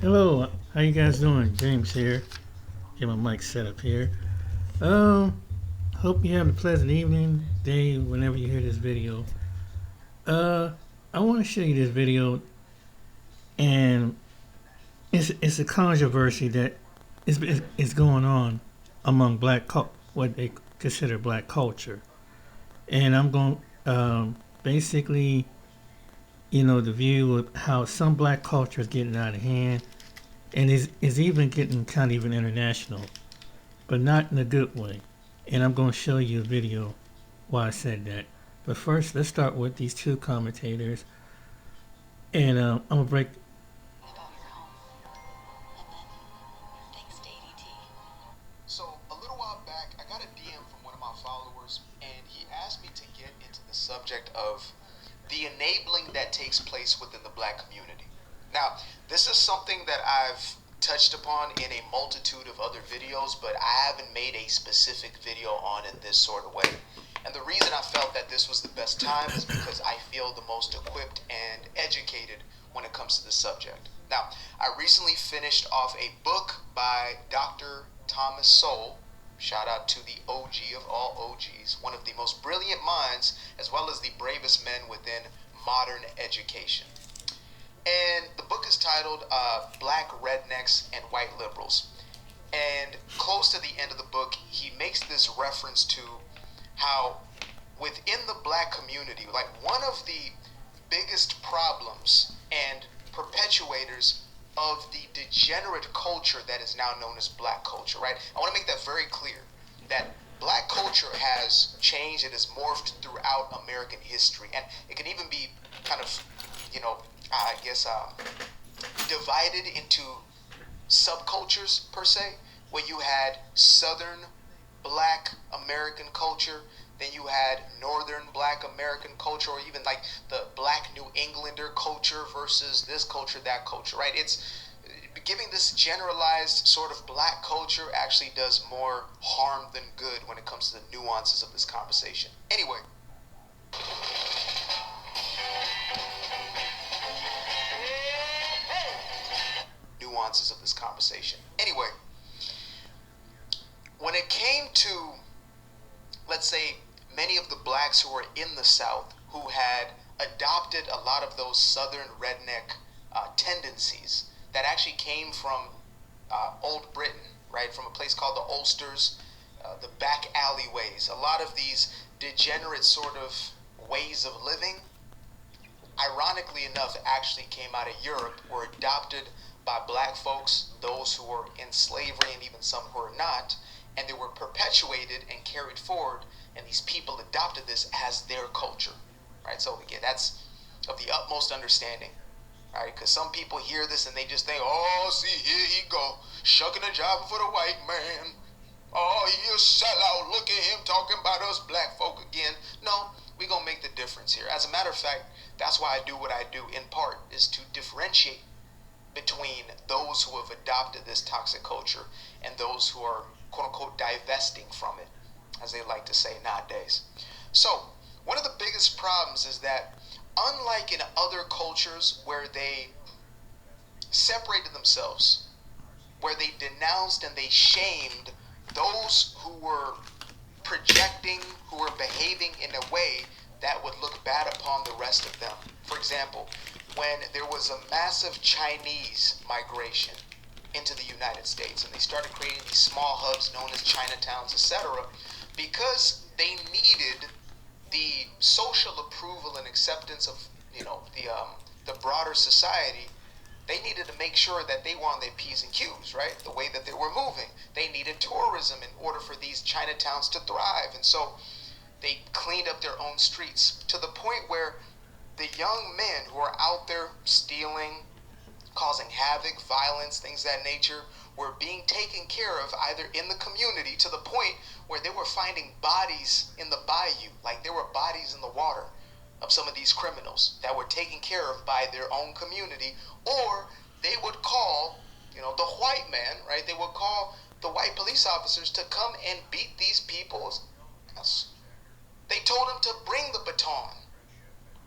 Hello, how you guys doing? James here. Get my mic set up here. Um, Hope you have a pleasant evening, day, whenever you hear this video. Uh, I want to show you this video, and it's a controversy that is going on among what they consider black culture, and I'm going basically, the view of how some black culture is getting out of hand, and is even getting kind of even international, but not in a good way. And I'm going to show you a video why I said that. But first, let's start with these two commentators, and I'm gonna break. So a little while back, I got a DM from one of my followers, and he asked me to get into the subject of the enabling that takes place within the black community. Now, this is something that I've touched upon in a multitude of other videos, but I haven't made a specific video on it this sort of way. And the reason I felt that this was the best time is because I feel the most equipped and educated when it comes to the subject. Now, I recently finished off a book by Dr. Thomas Sowell. Shout out to the OG of all OGs, one of the most brilliant minds as well as the bravest men within modern education. And the book is titled Black Rednecks and White Liberals. And close to the end of the book, he makes this reference to how within the black community, like one of the biggest problems and perpetuators of the degenerate culture that is now known as black culture, right? I want to make that very clear that black culture has changed, it has morphed throughout American history, and it can even be kind of, I guess, divided into subcultures per se, where you had Southern black American culture, then you had Northern black American culture, or even like the black New Englander culture versus this culture, that culture, right? It's giving this generalized sort of black culture actually does more harm than good when it comes to the nuances of this conversation. Anyway. Nuances of this conversation. Anyway, when it came to, let's say, many of the blacks who were in the South who had adopted a lot of those Southern redneck tendencies that actually came from Old Britain, right, from a place called the Ulsters, the back alleyways, a lot of these degenerate sort of ways of living, ironically enough, actually came out of Europe, were adopted by black folks, those who were in slavery and even some who were not, and they were perpetuated and carried forward, and these people adopted this as their culture, right? So again, that's of the utmost understanding, right? Because some people hear this and they just think, oh, see, here he go, shucking a job for the white man. Oh, he a sellout, look at him talking about us black folk again. No, we're going to make the difference here. As a matter of fact, that's why I do what I do in part, is to differentiate between those who have adopted this toxic culture and those who are, quote unquote, divesting from it, as they like to say nowadays. So, one of the biggest problems is that, unlike in other cultures where they separated themselves, where they denounced and they shamed those who were projecting, who were behaving in a way that would look bad upon the rest of them. For example, when there was a massive Chinese migration into the United States, and they started creating these small hubs known as Chinatowns, etc., because they needed the social approval and acceptance of, the broader society. They needed to make sure that they were on their P's and Q's, right? The way that they were moving. They needed tourism in order for these Chinatowns to thrive, and so they cleaned up their own streets to the point where the young men who are out there stealing, causing havoc, violence, things of that nature, were being taken care of either in the community to the point where they were finding bodies in the bayou, like there were bodies in the water of some of these criminals that were taken care of by their own community, or they would call, the white man, right? They would call the white police officers to come and beat these people's ass. They told them to bring the baton,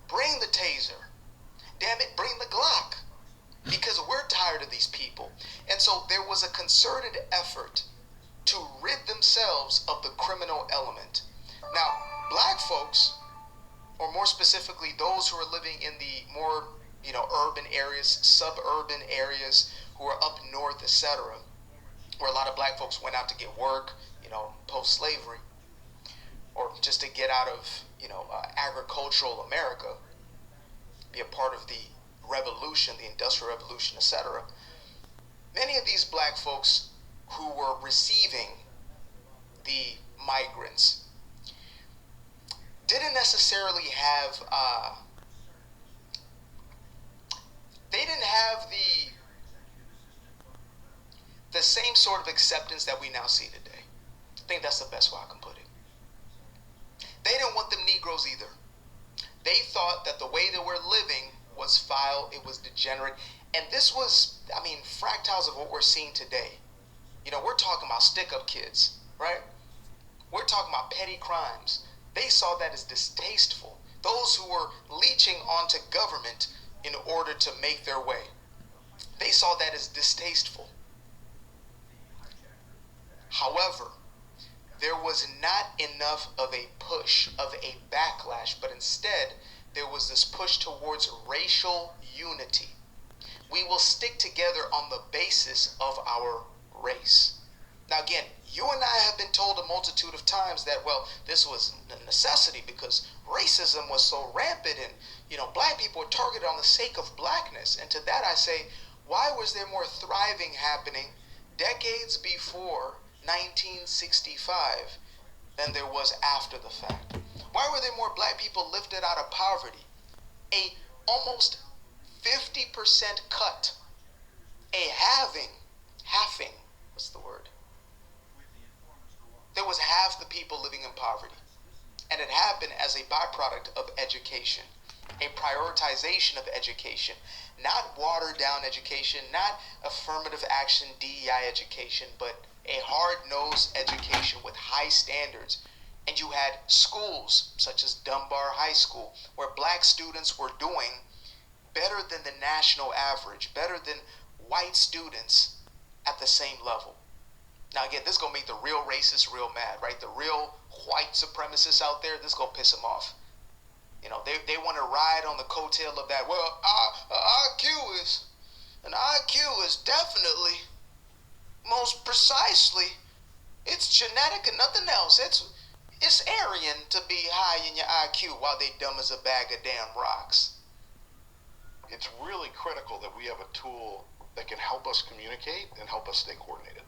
bring the taser, damn it, bring the Glock, because we're tired of these people. concerted effort to rid themselves of the criminal element. Now, black folks, or more specifically those who are living in the more, urban areas, suburban areas, who are up north, etc., where a lot of black folks went out to get work, post-slavery, or just to get out of, agricultural America, be a part of the revolution, the Industrial Revolution, etc. Many of these black folks who were receiving the migrants didn't necessarily have, they didn't have the same sort of acceptance that we now see today. I think that's the best way I can put it. They didn't want them Negroes either. They thought that the way they were living was foul, it was degenerate, and this was, fractals of what we're seeing today. We're talking about stick-up kids, right? We're talking about petty crimes. They saw that as distasteful. Those who were leeching onto government in order to make their way, they saw that as distasteful. However, there was not enough of a push, of a backlash, but instead there was this push towards racial unity. We will stick together on the basis of our race. Now again, you and I have been told a multitude of times that, this was a necessity because racism was so rampant and, black people were targeted on the sake of blackness. And to that I say, why was there more thriving happening decades before 1965 than there was after the fact? Why were there more black people lifted out of poverty? A almost 50% cut, a halving, what's the word? There was half the people living in poverty. And it happened as a byproduct of education, a prioritization of education, not watered down education, not affirmative action, DEI education, but a hard-nosed education with high standards. And you had schools such as Dunbar High School where black students were doing better than the national average, better than white students at the same level. Now again, this is going to make the real racists real mad, right? The real white supremacists out there, this is going to piss them off. They want to ride on the coattail of that. Well, an IQ is definitely, most precisely, it's genetic and nothing else. It's Aryan to be high in your IQ while they dumb as a bag of damn rocks. It's really critical that we have a tool that can help us communicate and help us stay coordinated.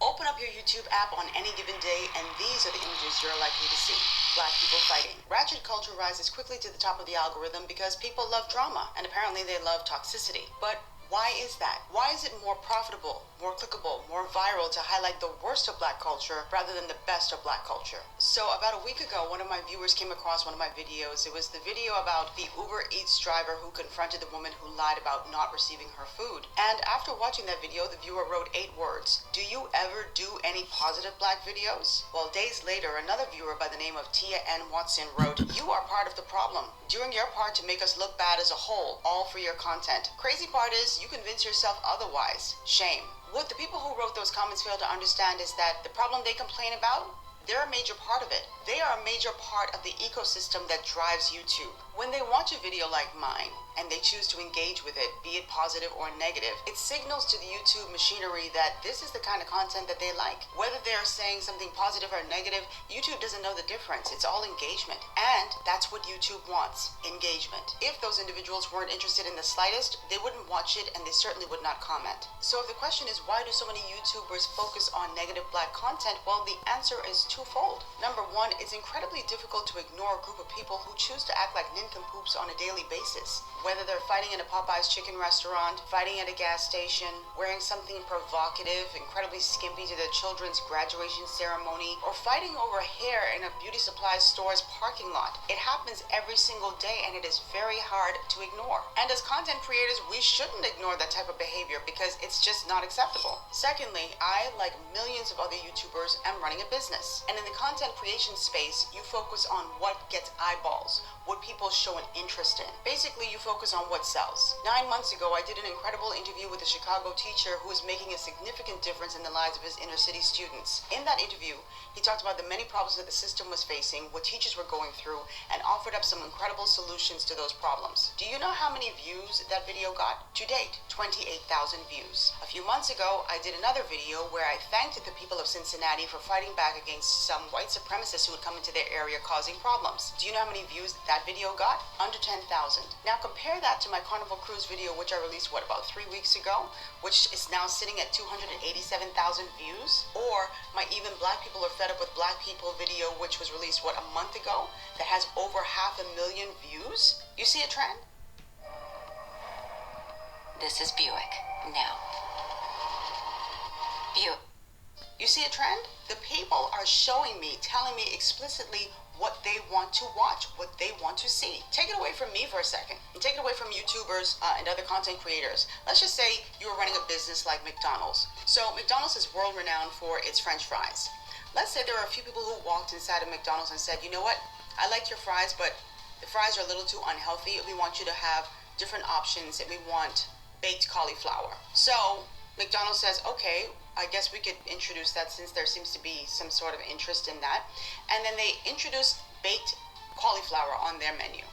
Open up your YouTube app on any given day, and these are the images you're likely to see. Black people fighting. Ratchet culture rises quickly to the top of the algorithm because people love drama, and apparently they love toxicity. But why is that? Why is it more profitable, more clickable, more viral to highlight the worst of black culture rather than the best of black culture? So about a week ago, one of my viewers came across one of my videos. It was the video about the Uber Eats driver who confronted the woman who lied about not receiving her food. And after watching that video, the viewer wrote 8 words. Do you ever do any positive black videos? Well, days later, another viewer by the name of Tia N. Watson wrote, you are part of the problem. Doing your part to make us look bad as a whole, all for your content. Crazy part is, you convince yourself otherwise. Shame. What the people who wrote those comments fail to understand is that the problem they complain about, they're a major part of it. They are a major part of the ecosystem that drives YouTube. When they watch a video like mine, and they choose to engage with it, be it positive or negative, it signals to the YouTube machinery that this is the kind of content that they like. Whether they're saying something positive or negative, YouTube doesn't know the difference. It's all engagement. And that's what YouTube wants, engagement. If those individuals weren't interested in the slightest, they wouldn't watch it and they certainly would not comment. So if the question is, why do so many YouTubers focus on negative black content? Well, the answer is twofold. Number one, it's incredibly difficult to ignore a group of people who choose to act like nincompoops on a daily basis. Whether they're fighting in a Popeye's chicken restaurant, fighting at a gas station, wearing something provocative, incredibly skimpy to their children's graduation ceremony, or fighting over hair in a beauty supply store's parking lot. It happens every single day and it is very hard to ignore. And as content creators, we shouldn't ignore that type of behavior because it's just not acceptable. Secondly, I, like millions of other YouTubers, am running a business. And in the content creation space, you focus on what gets eyeballs, what people most show an interest in. Basically, you focus on what sells. 9 months ago, I did an incredible interview with a Chicago teacher who is making a significant difference in the lives of his inner city students. In that interview, he talked about the many problems that the system was facing, what teachers were going through, and offered up some incredible solutions to those problems. Do you know how many views that video got? To date, 28,000 views. A few months ago, I did another video where I thanked the people of Cincinnati for fighting back against some white supremacists who would come into their area causing problems. Do you know how many views that video got? Under 10,000. Now compare that to my Carnival Cruise video, which I released, about 3 weeks ago, which is now sitting at 287,000 views, or my Even Black People Are Fed Up with Black People video, which was released, a month ago, that has over 500,000 views? You see a trend? This is Buick. Now. Buick. You see a trend? The people are showing me, telling me explicitly what they want to watch, what they want to see. Take it away from me for a second, and take it away from YouTubers and other content creators. Let's just say you were running a business like McDonald's. So McDonald's is world renowned for its French fries. Let's say there are a few people who walked inside of McDonald's and said, you know what, I like your fries, but the fries are a little too unhealthy. We want you to have different options, and we want baked cauliflower. So McDonald's says, okay, I guess we could introduce that, since there seems to be some sort of interest in that. And then they introduce baked cauliflower on their menu.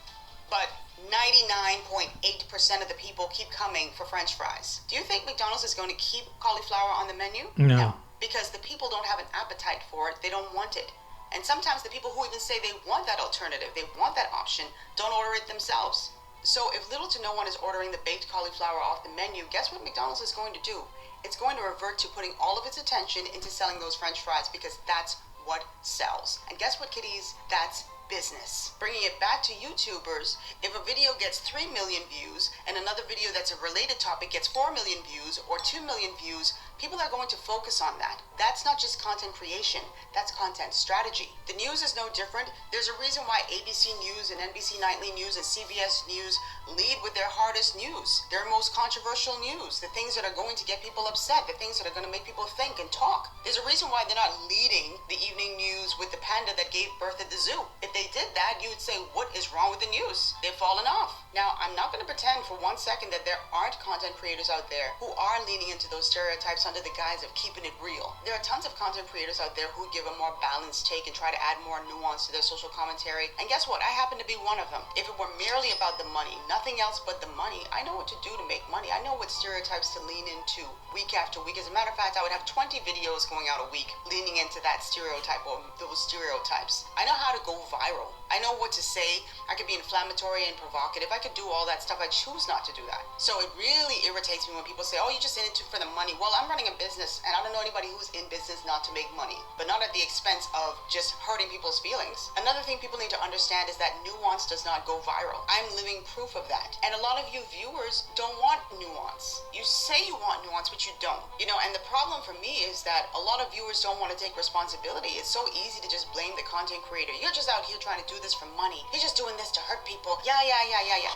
But 99.8% of the people keep coming for French fries. Do you think McDonald's is going to keep cauliflower on the menu? No. Because the people don't have an appetite for it. They don't want it. And sometimes the people who even say they want that alternative, they want that option, don't order it themselves. So if little to no one is ordering the baked cauliflower off the menu, guess what McDonald's is going to do? It's going to revert to putting all of its attention into selling those French fries, because that's what sells. And guess what, kiddies? That's business. Bringing it back to YouTubers, if a video gets 3 million views and another video that's a related topic gets 4 million views or 2 million views, people are going to focus on that. That's not just content creation, that's content strategy. The news is no different. There's a reason why ABC News and NBC Nightly News and CBS News lead with their hardest news, their most controversial news, the things that are going to get people upset, the things that are going to make people think and talk. There's a reason why they're not leading the evening news with the panda that gave birth at the zoo. If they did that, you would say, what is wrong with the news? They've fallen off. Now, I'm not going to pretend for 1 second that there aren't content creators out there who are leaning into those stereotypes under the guise of keeping it real. There are tons of content creators out there who give a more balanced take and try to add more nuance to their social commentary. And guess what? I happen to be one of them. If it were merely about the money, nothing else but the money, I know what to do to make money. I know what stereotypes to lean into week after week. As a matter of fact, I would have 20 videos going out a week leaning into that stereotype or those stereotypes. I know how to go viral. I know what to say. I could be inflammatory and provocative. I could do all that stuff. I choose not to do that. So it really irritates me when people say, oh, you're just in it for the money. Well, I'm running a business, and I don't know anybody who's in business not to make money, but not at the expense of just hurting people's feelings. Another thing people need to understand is that nuance does not go viral. I'm living proof of that. And a lot of you viewers don't want nuance. You say you want nuance, but you don't. And the problem for me is that a lot of viewers don't want to take responsibility. It's so easy to just blame the content creator. You're just out here trying to do this for money. He's just doing this to hurt people. Yeah.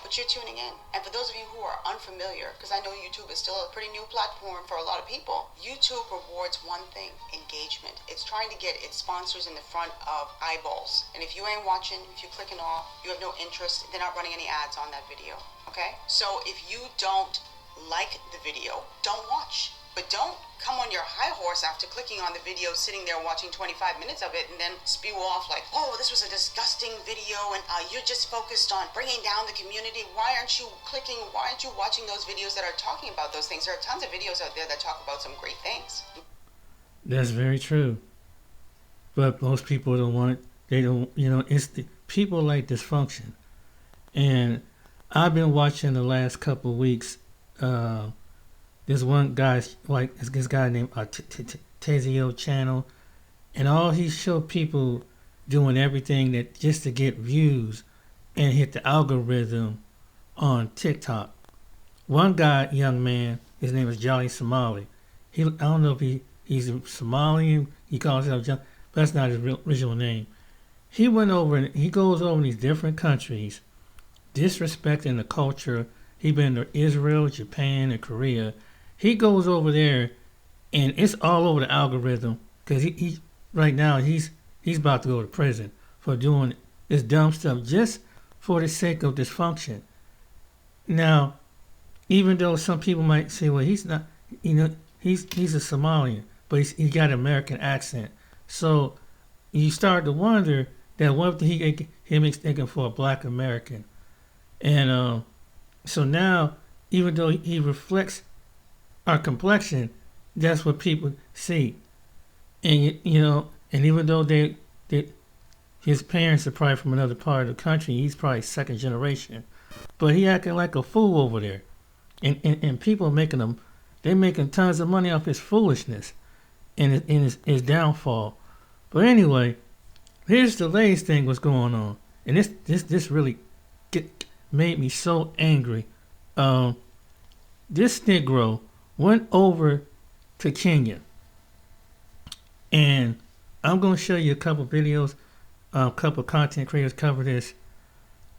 But you're tuning in. And for those of you who are unfamiliar, because I know YouTube is still a pretty new platform for a lot of people, YouTube rewards one thing: engagement. It's trying to get its sponsors in the front of eyeballs. And if you ain't watching, if you're clicking off, you have no interest, they're not running any ads on that video. Okay? So if you don't like the video, don't watch. But don't come on your high horse after clicking on the video, sitting there watching 25 minutes of it, and then spew off like, oh, this was a disgusting video, and you're just focused on bringing down the community. Why aren't you clicking? Why aren't you watching those videos that are talking about those things? There are tons of videos out there that talk about some great things. That's very true. But most people don't want it. They don't, it's the people like dysfunction. And I've been watching the last couple of weeks, this one guy, like this guy named Tezio channel, and all he showed people doing everything that just to get views and hit the algorithm on TikTok. One guy, young man, his name is Jolly Somali. I don't know if he's Somalian. He calls himself Jolly, but that's not his original name. He went over and he goes over these different countries, disrespecting the culture. He been to Israel, Japan, and Korea. He goes over there, and it's all over the algorithm, because he right now he's about to go to prison for doing this dumb stuff just for the sake of dysfunction. Now, even though some people might say, well, he's not, he's a Somalian, but he got an American accent. So you start to wonder that what if he mistaken for a black American. And so now, even though he reflects our complexion, that's what people see. And and even though his parents are probably from another part of the country, he's probably second generation, but he acting like a fool over there, and people they're making tons of money off his foolishness and his downfall. But anyway, here's the latest thing what's going on, and this really made me so angry. This Negro went over to Kenya, and I'm going to show you a couple videos, a couple content creators cover this,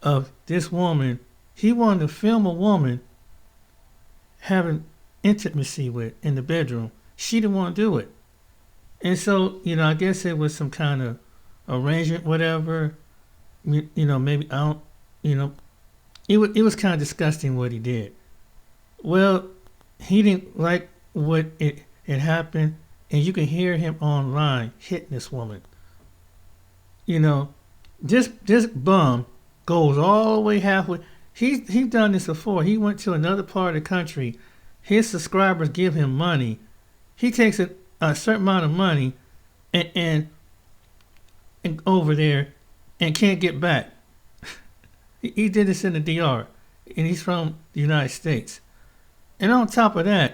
of this woman. He wanted to film a woman having intimacy with in the bedroom. She didn't want to do it. And so, I guess it was some kind of arrangement, whatever. Maybe, I don't, it was kind of disgusting what he did. Well, he didn't like what it happened, and you can hear him online hitting this woman. This bum goes all the way halfway. He's done this before. He went to another part of the country. His subscribers give him money. He takes a certain amount of money and over there and can't get back. He did this in the DR, and he's from the United States. And on top of that,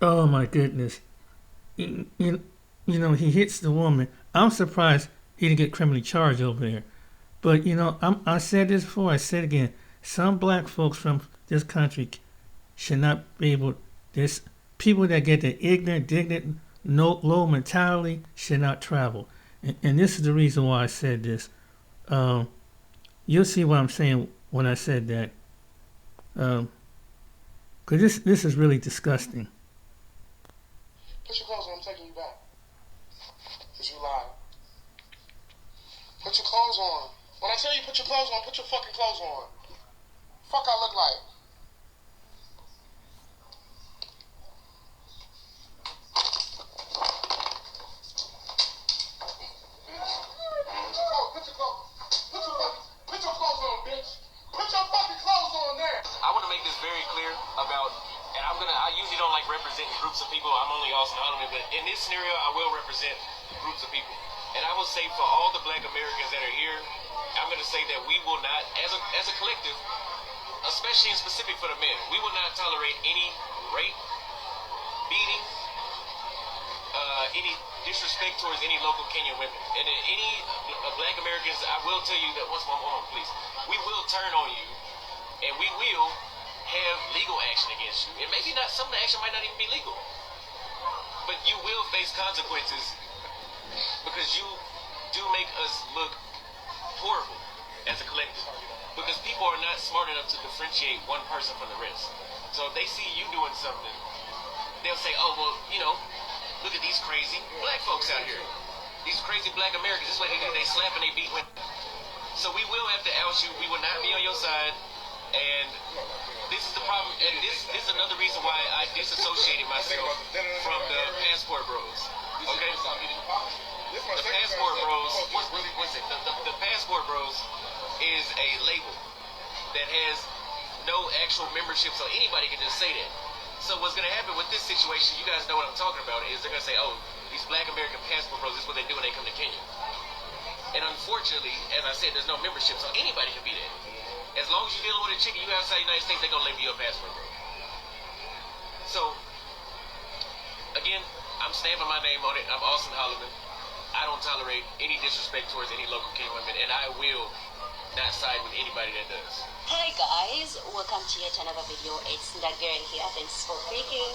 oh my goodness, he hits the woman. I'm surprised he didn't get criminally charged over there. But I said this before, I said it again. Some black folks from this country should not be able. There's people that get the ignorant, low mentality should not travel. And this is the reason why I said this. You'll see what I'm saying when I said that. Because this is really disgusting. Put your clothes on, I'm taking you back. Because you lied. Put your clothes on. When I tell you put your clothes on, put your fucking clothes on. Fuck I look like. Groups of people. I'm only Austin Holloman, but in this scenario, I will represent groups of people. And I will say for all the black Americans that are here, I'm going to say that we will not, as a collective, especially in specific for the men, we will not tolerate any rape, beating, any disrespect towards any local Kenyan women. And any black Americans, I will tell you that once more, please, we will turn on you, and we will have legal action against you. And maybe not, some of the action might not even be legal. But you will face consequences because you do make us look horrible as a collective. Because people are not smart enough to differentiate one person from the rest. So if they see you doing something, they'll say, oh, well, look at these crazy black folks out here. These crazy black Americans, this is what they do. They slap and they beat women. So we will have to oust you. We will not be on your side. And this is the problem, and this is another reason why I disassociated myself from the Passport Bros. Okay? The Passport Bros, what's it? The Passport Bros is a label that has no actual membership, so anybody can just say that. So what's going to happen with this situation, you guys know what I'm talking about, is they're going to say, oh, these black American Passport Bros, this is what they do when they come to Kenya. And unfortunately, as I said, there's no membership, so anybody can be that. As long as you're dealing with a chicken, you outside the United States, they're going to label you a passport, bro. So, again, I'm stamping my name on it. I'm Austin Holloman. I don't tolerate any disrespect towards any local Kenyan women, and I will not side with anybody that does. Hi guys, welcome to yet another video. It's Ndageren here. Thanks for clicking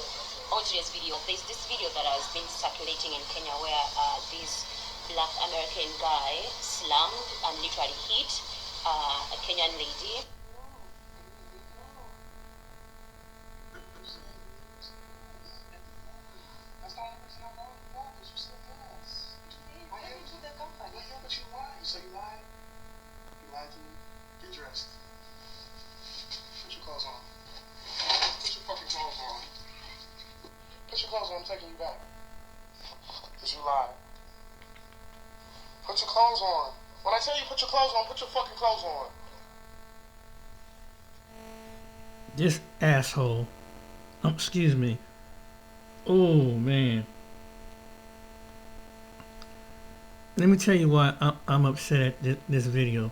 on today's video. There's this video that has been circulating in Kenya where this black American guy slammed and literally hit a Kenyan lady. That's not the reason I'm on the block, because you said yes. I am to the company. Well, yeah, but you lied. So you lied. You lied Anthony, get dressed. Put your clothes on. Put your fucking clothes on. Put your clothes on, I'm taking you back. Cause you lied. Put your clothes on. When I tell you put your clothes on, put your fucking clothes on. This asshole. Excuse me. Oh, man. Let me tell you why I'm upset at this video.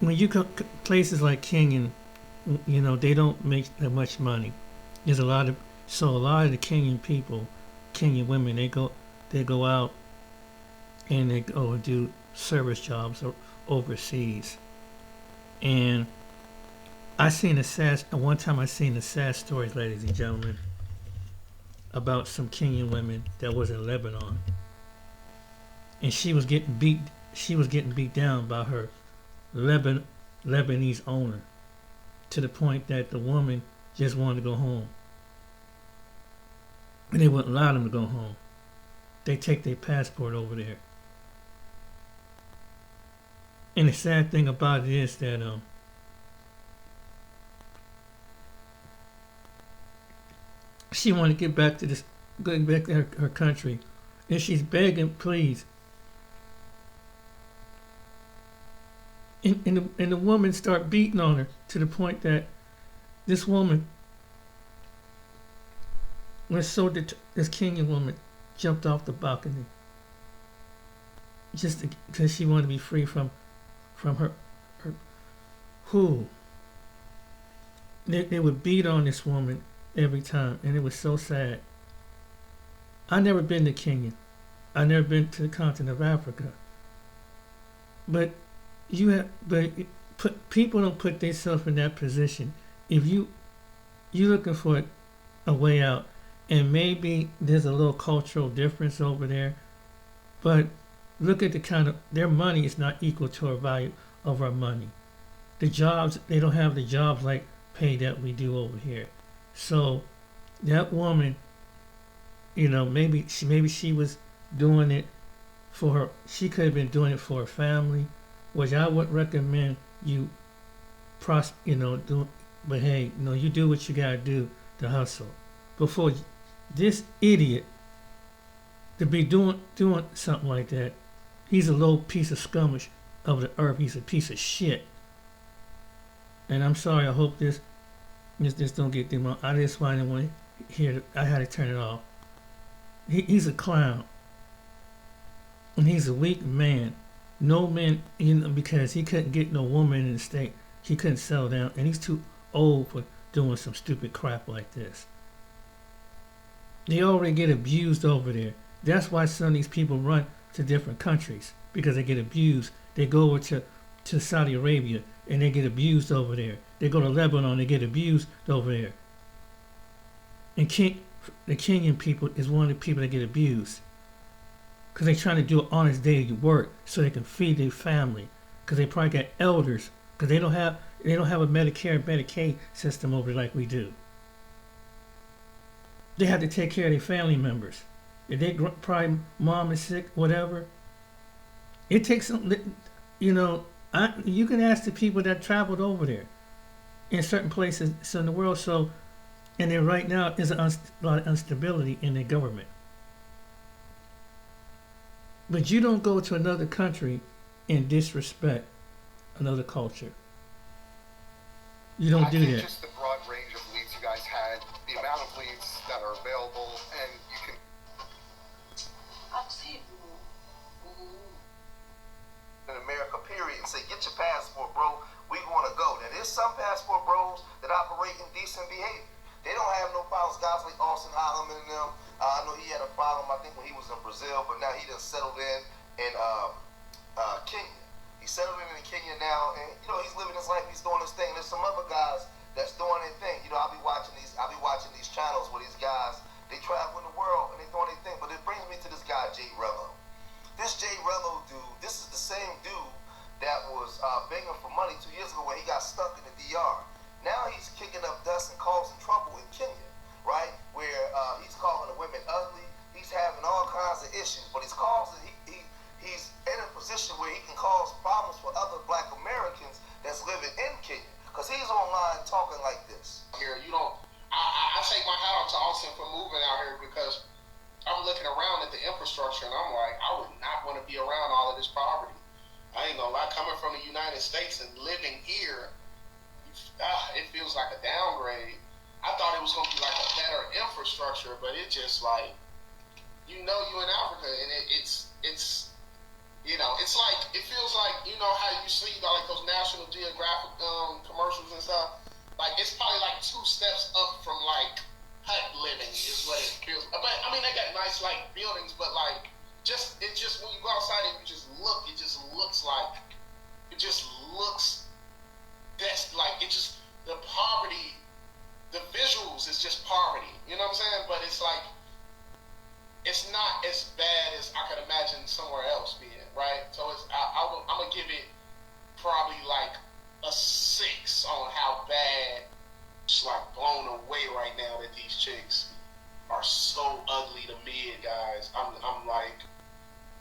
When you go places like Kenya, you know, they don't make that much money. There's a lot of the Kenyan people, Kenyan women, they go out and they go do service jobs overseas. And one time I seen a sad story, ladies and gentlemen, about some Kenyan women that was in Lebanon. And she was getting beat down by her Lebanese owner, to the point that the woman just wanted to go home. And they wouldn't allow them to go home. They take their passport over there. And the sad thing about it is that she wanted to get back to her country, and she's begging, please. And the woman start beating on her, to the point that this woman was this Kenyan woman jumped off the balcony just because she wanted to be free from her who. They would beat on this woman every time, and it was so sad. I never been to Kenya. I never been to the continent of Africa. But people don't put themselves in that position. If you're looking for a way out, and maybe there's a little cultural difference over there, but look at their money is not equal to our value of our money. The jobs, they don't have the jobs like pay that we do over here. So that woman, you know, maybe she was doing it for her. She could have been doing it for her family, which I would recommend you do. But hey, you know, you do what you gotta do to hustle. Before this idiot to be doing something like that, he's a low piece of scummish of the earth. He's a piece of shit. And I'm sorry. I hope this don't get them on. I just didn't want to hear. I had to turn it off. He's a clown, and he's a weak man. No man, you know, because he couldn't get no woman in the state. He couldn't settle down, and he's too old for doing some stupid crap like this. They already get abused over there. That's why some of these people run to different countries, because they get abused. They go over to Saudi Arabia and they get abused over there. They go to Lebanon, they get abused over there. And the Kenyan people is one of the people that get abused, because they're trying to do an honest daily work so they can feed their family, because they probably got elders, because they don't have a Medicare and Medicaid system over there like we do. They have to take care of their family members. If they probably mom is sick, whatever. It takes some, you know. You can ask the people that traveled over there in certain places in the world. So, and then right now there's a lot of instability in the government. But you don't go to another country and disrespect another culture. You don't do that. Just the broad range of leads you guys had, the amount of leads that are available, and you can. In America, period, and say, get your passport, bro. We want to go. Now, there's some passport bros that operate in decent behavior. They don't have no problems. Guys like Austin Holloman and them. I know he had a problem, I think, when he was in Brazil, but now he done settled in Kenya. He settled in Kenya now, and you know, he's living his life. He's doing his thing. There's some other guys that's doing their thing. You know, I'll be watching these channels where these guys, they travel in the world and they doing their thing. But it brings me to this guy, J Rello. This J Rello dude, this is the same dude that was begging for money 2 years ago when he got stuck in the DR. Now he's kicking up dust and causing trouble in Kenya, right? Where he's calling the women ugly. He's having all kinds of issues, but he's causing he he's in a position where he can cause problems for other black Americans that's living in Kenya. Because he's online talking like this. Here, you don't, I take my hat off to Austin for moving out here because I'm looking around at the infrastructure and I'm like, I would not want to be around all of this poverty. I ain't gonna lie, coming from the United States and living here, it feels like a downgrade. I thought it was gonna be like a better infrastructure, but it just like, you know, you in Africa and it's you know, it's like, it feels like, you know how you see like those National Geographic commercials and stuff. Like it's probably like 2 steps up from like hut living is what it feels. But I mean, they got nice like buildings, but like it just when you go outside and you just look, it just looks that's like it just the poverty, the visuals is just poverty. You know what I'm saying? But it's like it's not as bad as I could imagine somewhere else being, right? So I'm gonna give it probably like a 6 on how bad. Just like blown away right now that these chicks are so ugly to mid, guys. I'm like,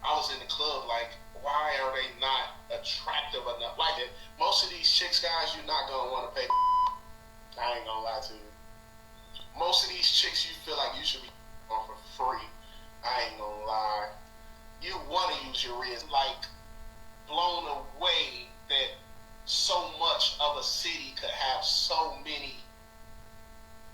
I was in the club like, why are they not attractive enough? Like it, most of these chicks, guys, you're not gonna want to pay. I ain't gonna lie to you. Most of these chicks, you feel like you should be on for free. I ain't gonna lie. You want to use your wrist. Like blown away that so much of a city could have so many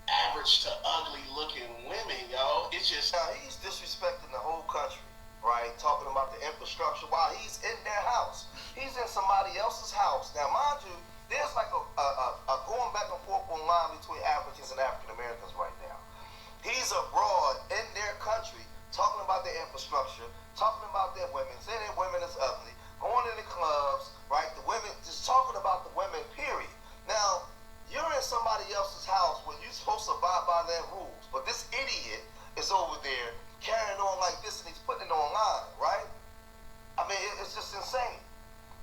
average to ugly looking women, yo. It's just now he's disrespecting the whole country, right? Talking about the infrastructure while he's in their house. He's in somebody else's house. Now, mind you, there's like a going back and forth online between Africans and African Americans right now. He's abroad in their country talking about their infrastructure, talking about their women, saying their women is ugly, going in the clubs, right? The women, just talking about the women, period. Now, you're in somebody else's house where you're supposed to abide by their rules. But this idiot is over there carrying on like this and he's putting it online, right? I mean, it's just insane.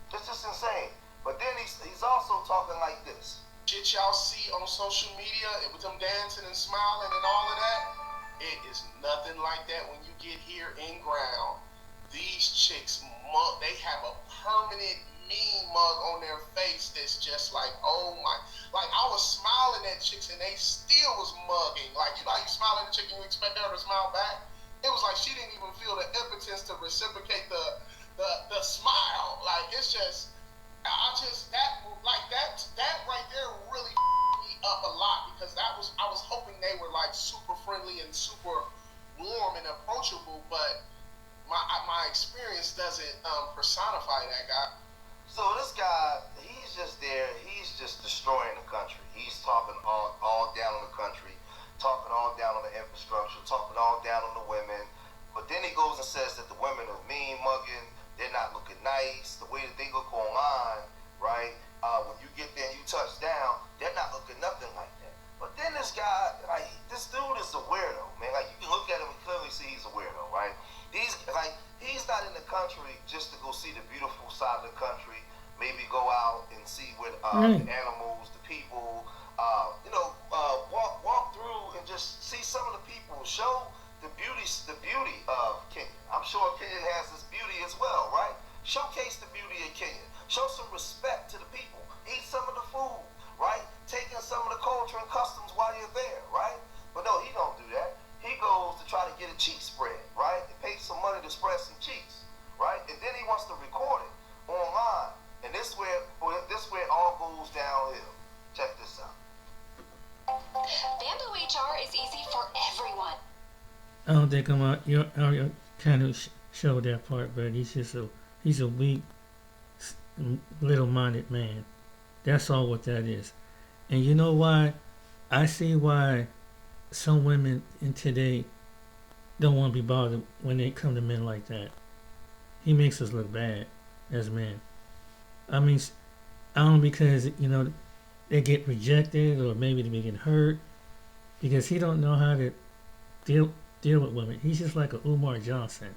It's just insane. But then he's also talking like this. Shit y'all see on social media with them dancing and smiling and all of that, it is nothing like that when you get here in ground. These chicks, they have a permanent mean mug on their face that's just like, oh my, like I was smiling at chicks and they still was mugging. Like, you know how you smile at a chick and you expect her to smile back? It was like she didn't even feel the impotence to reciprocate the smile. Like, it's just, that right there really me up a lot because I was hoping they were like super friendly and super warm and approachable, but my experience doesn't personify that guy. So this guy, he's just there, he's just destroying the country. He's talking all down on the country, talking all down on the infrastructure, talking all down on the women. But then he goes and says that the women are mean mugging, they're not looking nice, the way that they look online, right? When you get there and you touch down, they're not looking nothing like that. But then this guy, like, this dude is a weirdo, man. Like, you can look at him and clearly see he's a weirdo, right? He's not in the country just to go see the beautiful side of the country, maybe go out and see what the animals, the people, walk through and just see some of the people, show the beauty of Kenya. I'm sure Kenya has its beauty as well, right? Showcase the beauty of Kenya. Show some respect to the people. Eat some of the food, right? Take in some of the culture and customs while you're there, right? But no, he don't do that. He goes to try to get a cheek spread, right? And pay some money to spread some cheeks, right? And then he wants to record it online. And this where it all goes downhill. Check this out. Bamboo HR is easy for everyone. I don't think I'm kind of show that part, but he's a weak, little-minded man. That's all what that is. And you know why? I see why some women in today don't want to be bothered when they come to men like that. He makes us look bad as men. I mean, I don't know, because, they get rejected or maybe they get hurt because he don't know how to deal with women. He's just like a Umar Johnson.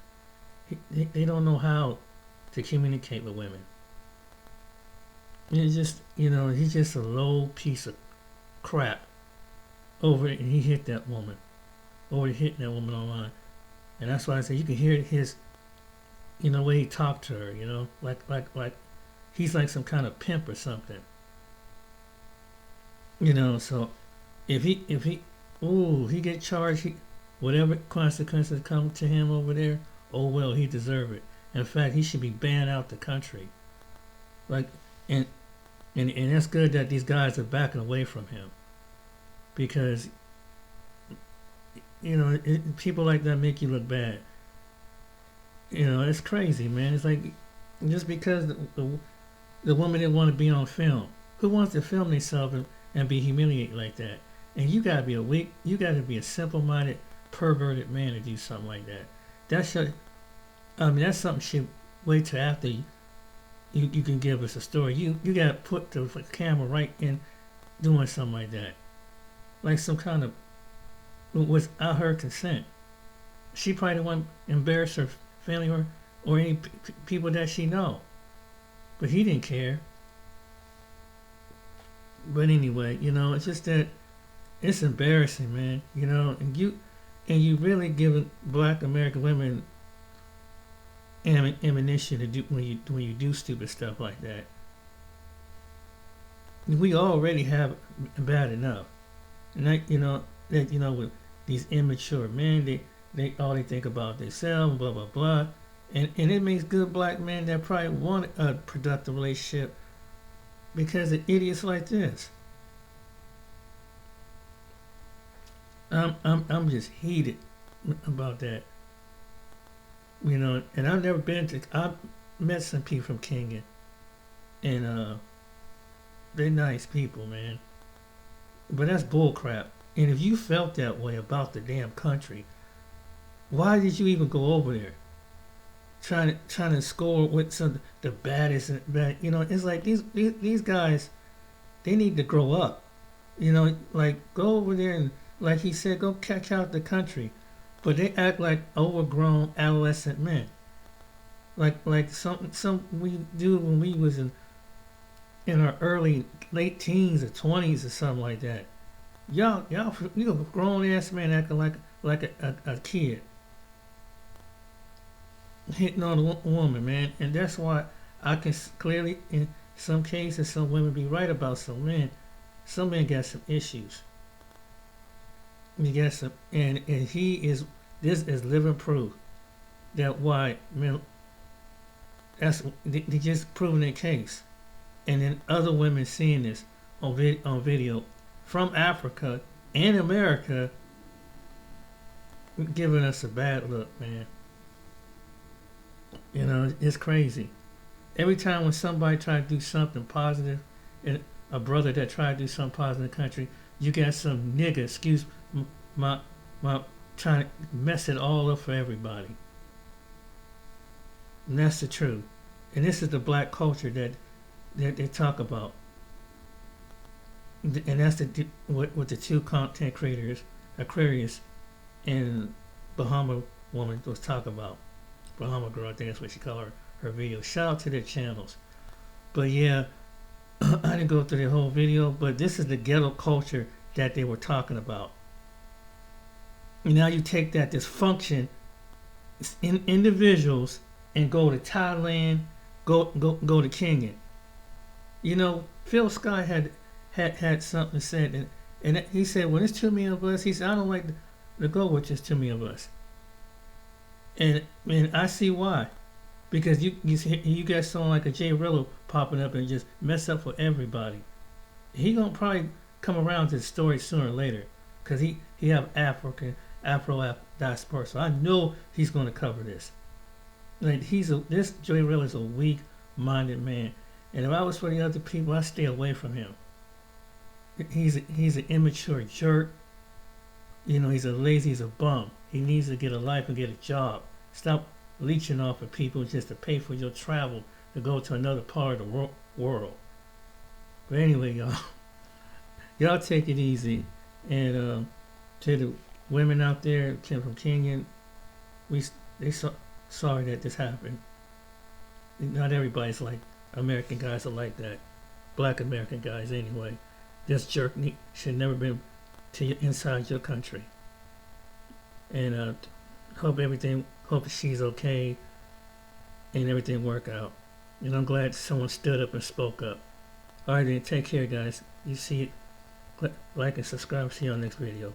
They don't know how to communicate with women. It's just, he's just a low piece of crap. And he hit that woman. Hitting that woman online. And that's why I say you can hear his the way he talked to her, like he's like some kind of pimp or something. So he get charged, whatever consequences come to him over there, oh well, he deserve it. In fact, he should be banned out the country. Like, and that's good that these guys are backing away from him, because people like that make you look bad. It's crazy, man. It's like, just because the woman didn't want to be on film. Who wants to film themselves and be humiliated like that? And you gotta be you gotta be a simple-minded, perverted man to do something like that. That's something should wait till after you can give us a story. You gotta put the camera right in doing something like that, like some kind of without her consent. She probably didn't want to embarrass her family or any people that she know, but he didn't care. But anyway, it's just that it's embarrassing, man. And you really giving Black American women ammunition to do when you do stupid stuff like that. We already have bad enough, and with these immature men, they all they think about themselves, blah blah blah, and it makes good Black men that probably want a productive relationship because of idiots like this. I'm just heated about that. And I've never I've met some people from Kenya, and they're nice people, man. But that's bullcrap. And if you felt that way about the damn country, why did you even go over there? Trying to score with the baddest, it's like these guys, they need to grow up. Like, go over there and, like he said, go catch out the country. But they act like overgrown adolescent men. Like some we do when we was in our late teens or 20s or something like that. Y'all, you a grown ass man acting like a kid, hitting on a woman, man. And that's why I can clearly, in some cases, some women be right about some men. Some men got some issues. He got some, and this is living proof that why men. They just proving their case, and then other women seeing this on video from Africa and America, giving us a bad look, man. It's crazy. Every time when somebody try to do something positive, and a brother that try to do something positive in the country, you got some nigga, excuse my trying to mess it all up for everybody. And that's the truth. And this is the Black culture that they talk about. And that's what the two content creators, Aquarius and Bahama woman, was talking about. Bahama girl, I think that's what she called her video. Shout out to their channels. But yeah, I didn't go through the whole video, but this is the ghetto culture that they were talking about. And now you take that dysfunction in individuals and go to Thailand, go to Kenya. Phil Scott had something said, and he said, when it's too many of us, he said, I don't like to go with just too many of us. And I see why. Because you got someone like a J Rello popping up and just mess up for everybody. He gonna probably come around to the story sooner or later, because he have Afro diaspora. So I know he's gonna cover this. Like, this J Rello is a weak-minded man, and if I was for the other people, I'd stay away from him. He's an immature jerk. He's a bum. He needs to get a life and get a job. Stop leeching off of people just to pay for your travel to go to another part of the world. But anyway, y'all take it easy. And to the women out there from Kenya, sorry that this happened. Not everybody's like American guys are like that. Black American guys, anyway. This jerk should never been inside your country. And hope she's okay. and everything work out. And I'm glad someone stood up and spoke up. Alright then, take care guys. You see it, like and subscribe. See you on the next video.